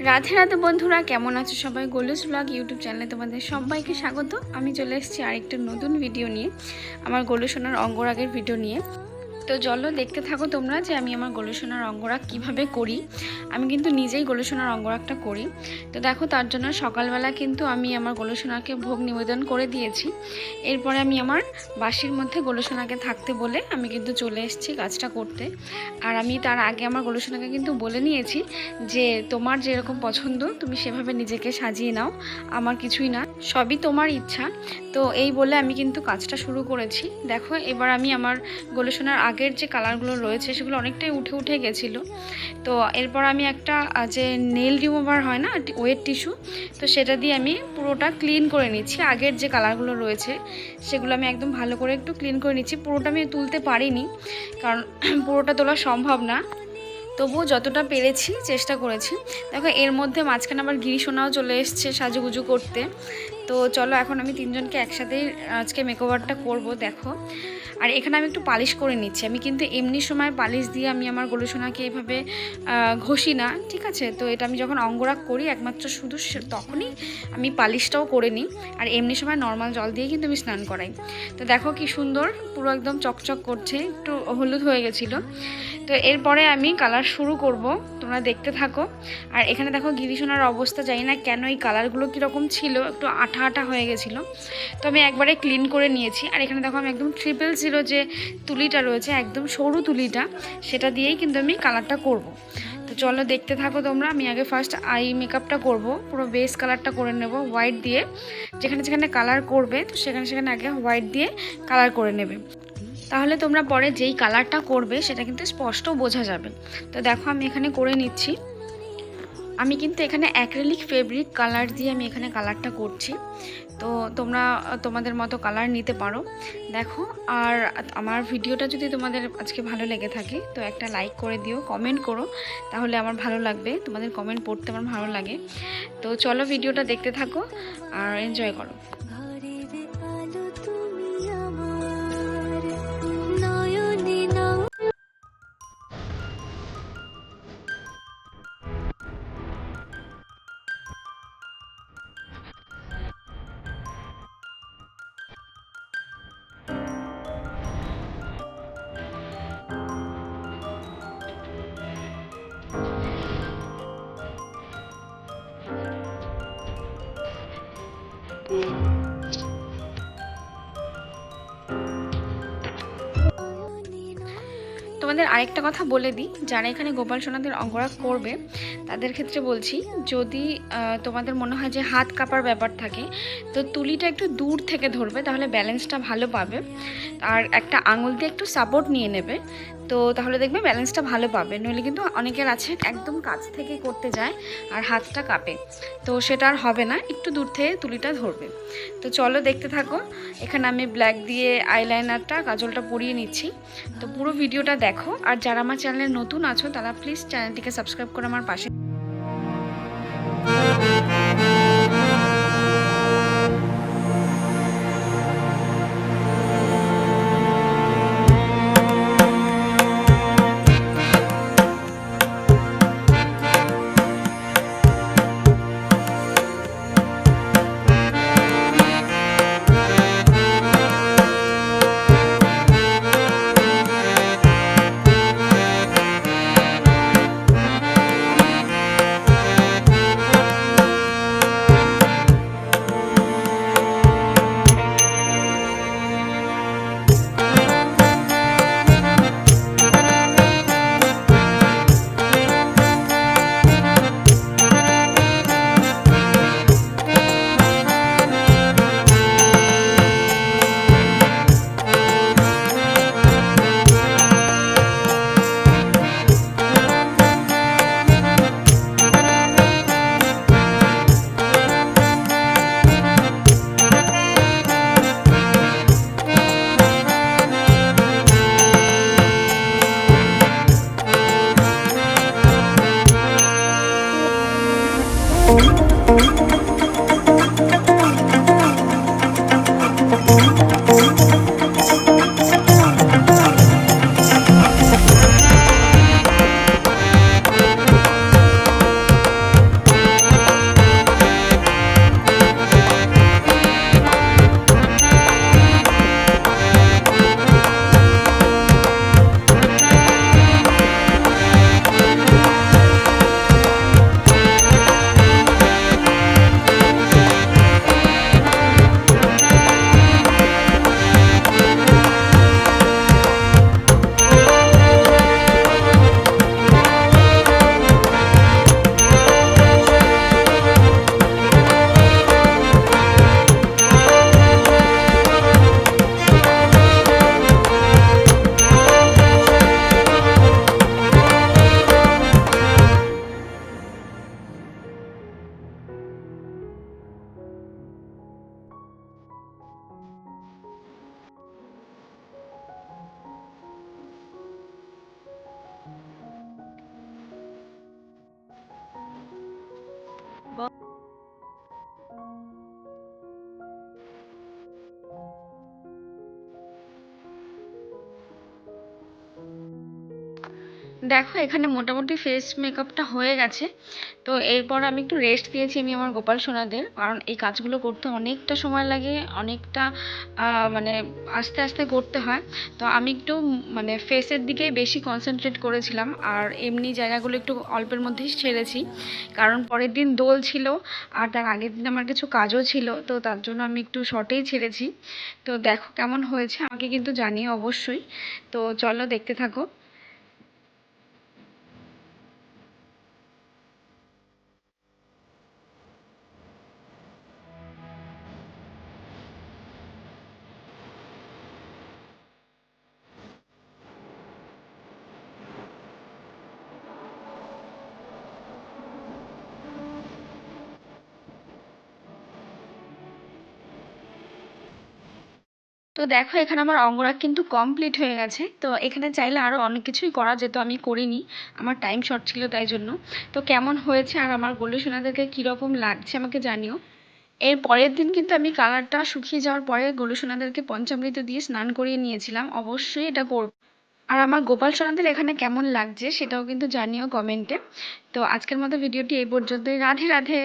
রাধে রাধে বন্ধুরা, কেমন আছো সবাই? গোলুস ব্লগ ইউটিউব চ্যানেলে তোমাদের সবাইকে স্বাগত। আমি চলে এসেছি আরেকটা নতুন ভিডিও নিয়ে, আমার গোলু সোনার অঙ্গরাগের ভিডিও নিয়ে। তো চলো দেখতে থাকো তোমরা যে আমি আমার গোলু সোনার অঙ্গরাগ কীভাবে করি। আমি কিন্তু নিজেই গোলু সোনার অঙ্গরাগটা করি। তো দেখো, তার জন্য সকালবেলা কিন্তু আমি আমার গোলু সোনাকে ভোগ নিবেদন করে দিয়েছি। এরপরে আমি আমার বাসির মধ্যে গোলু সোনাকে থাকতে বলে আমি কিন্তু চলে এসেছি কাজটা করতে। আর আমি তার আগে আমার গোলু সোনাকে কিন্তু বলে নিয়েছি যে তোমার যেরকম পছন্দ তুমি সেভাবে নিজেকে সাজিয়ে নাও, আমার কিছুই না, সবই তোমার ইচ্ছা। তো এই বলে আমি কিন্তু কাজটা শুরু করেছি। দেখো, এবার আমি আমার গোলু সোনার আগের যে কালারগুলো রয়েছে সেগুলো অনেকটাই উঠে গেছিলো। তো এরপর আমি একটা যে নেল রিমুভার হয় না, ওয়েট টিস্যু, তো সেটা দিয়ে আমি পুরোটা ক্লিন করে নিচ্ছি। আগের যে কালারগুলো রয়েছে সেগুলো আমি একদম ভালো করে একটু ক্লিন করে নিচ্ছি। পুরোটা আমি তুলতে পারিনি, কারণ পুরোটা তোলা সম্ভব না, তবুও যতটা পেরেছি চেষ্টা করেছি। দেখো, এর মধ্যে মাঝখানে আবার গিরিশোনাও চলে এসছে সাজুগুজু করতে। তো চলো, এখন আমি তিনজনকে একসাথেই আজকে মেকওভারটা করব। দেখো, আর এখানে আমি একটু পালিশ করে নিচ্ছি। আমি কিন্তু এমনি সময় পালিশ দিয়ে আমি আমার গোলু সোনাকে এভাবে ঘষি না, ঠিক আছে? তো এটা আমি যখন অঙ্গরাগ করি একমাত্র শুধু তখনই আমি পালিশটাও করে নিই, আর এমনি সময় নর্মাল জল দিয়ে কিন্তু আমি স্নান করাই। তো দেখো কি সুন্দর, পুরো একদম চকচক করছে, একটু হলুদ হয়ে গেছিলো। তো এরপরে আমি কালার শুরু করব, তোমরা দেখতে থাকো। আর এখানে দেখো গিরিশোনার অবস্থা, জানি না কেন এই কালারগুলো কীরকম ছিল, একটু আঠা আঠা হয়ে গেছিলো। তো আমি একবারে ক্লিন করে নিয়েছি। আর এখানে দেখো, আমি একদম 000 যে তুলিটা রয়েছে, একদম সরু তুলিটা, সেটা দিয়েই কিন্তু আমি কালারটা করব। তো চলো দেখতে থাকো তোমরা। আমি আগে ফার্স্ট আই মেকআপটা করব, পুরো বেস কালারটা করে নেব হোয়াইট দিয়ে। যেখানে যেখানে কালার করবে তো সেখানে সেখানে আগে হোয়াইট দিয়ে কালার করে নেবে, তাহলে তোমরা পরে যেই কালারটা করবে সেটা কিন্তু স্পষ্ট বোঝা যাবে। তো দেখো, আমি এখানে করে নিচ্ছি। আমি কিন্তু এখানে অ্যাক্রিলিক ফেব্রিক কালার দিয়ে আমি এখানে কালারটা করছি। তো তোমরা তোমাদের মতো কালার নিতে পারো। দেখো, আর আমার ভিডিওটা যদি তোমাদের আজকে ভালো লেগে থাকে তো একটা লাইক করে দিও, কমেন্ট করো, তাহলে আমার ভালো লাগবে। তোমাদের কমেন্ট পড়তে আমার ভালো লাগে। তো চলো ভিডিওটা দেখতে থাকো আর এনজয় করো। তোমাদের আরেকটা কথা বলে দিই, যারা এখানে গোপাল সোনাদের অঙ্গরাগ করবে তাদের ক্ষেত্রে বলছি, যদি তোমাদের মনে হয় যে হাত কাঁপার ব্যাপার থাকে, তো তুলিটা একটু দূর থেকে ধরবে, তাহলে ব্যালেন্সটা ভালো পাবে। আর একটা আঙুল দিয়ে একটু সাপোর্ট নিয়ে নেবে, তো তাহলে দেখবে ব্যালেন্সটা ভালো পাবে। নইলে কিন্তু অনেকের আছে একদম কাছ থেকে করতে যায় আর হাতটা কাঁপে, তো সেটা আর হবে না, একটু দূর থেকে তুলিটা ধরবে। তো চলো দেখতে থাকো। এখানে আমি ব্ল্যাক দিয়ে আইলাইনারটা, কাজলটা পরিয়ে নিচ্ছি। তো পুরো ভিডিওটা দেখো। আর যারা আমার চ্যানেলে নতুন আছো তারা প্লিজ চ্যানেলটিকে সাবস্ক্রাইব করে আমার পাশে। দেখো এখানে মোটামুটি ফেস মেকআপটা হয়ে গেছে। তো এরপর আমি একটু রেস্ট দিয়েছি আমি আমার গোপাল সোনাদের, কারণ এই কাজগুলো করতে অনেকটা সময় লাগে, অনেকটা মানে আস্তে আস্তে করতে হয়। তো আমি একটু মানে ফেসের দিকে বেশি কনসেন্ট্রেট করেছিলাম, আর এমনি জায়গাগুলো একটু অল্পের মধ্যেই ছেড়েছি, কারণ পরের দিন দোল ছিল আর তার আগের দিন আমার কিছু কাজও ছিল, তো তার জন্য আমি একটু শর্টেই ছেড়েছি। তো দেখো কেমন হয়েছে আমাকে কিন্তু জানিও অবশ্যই। তো চলো দেখতে থাকো। তো দেখো এখানে আমার অঙ্গরাগ কিন্তু কমপ্লিট হয়ে গেছে। তো এখানে চাইলে আরও অনেক কিছুই করা যেত, আমি করিনি, আমার টাইম শর্ট ছিল তাই জন্য। তো কেমন হয়েছে আর আমার গোলু সোনাদেরকে কীরকম লাগছে আমাকে জানিও। এর পরের দিন কিন্তু আমি কালারটা শুকিয়ে যাওয়ার পরে গোলু সোনাদেরকে পঞ্চামৃত দিয়ে স্নান করিয়ে নিয়েছিলাম, অবশ্যই এটা করব। আর আমার গোপাল সোনাদের এখানে কেমন লাগছে সেটাও কিন্তু জানিও কমেন্টে। তো আজকের মতো ভিডিওটি এই পর্যন্তই। রাধে রাধে।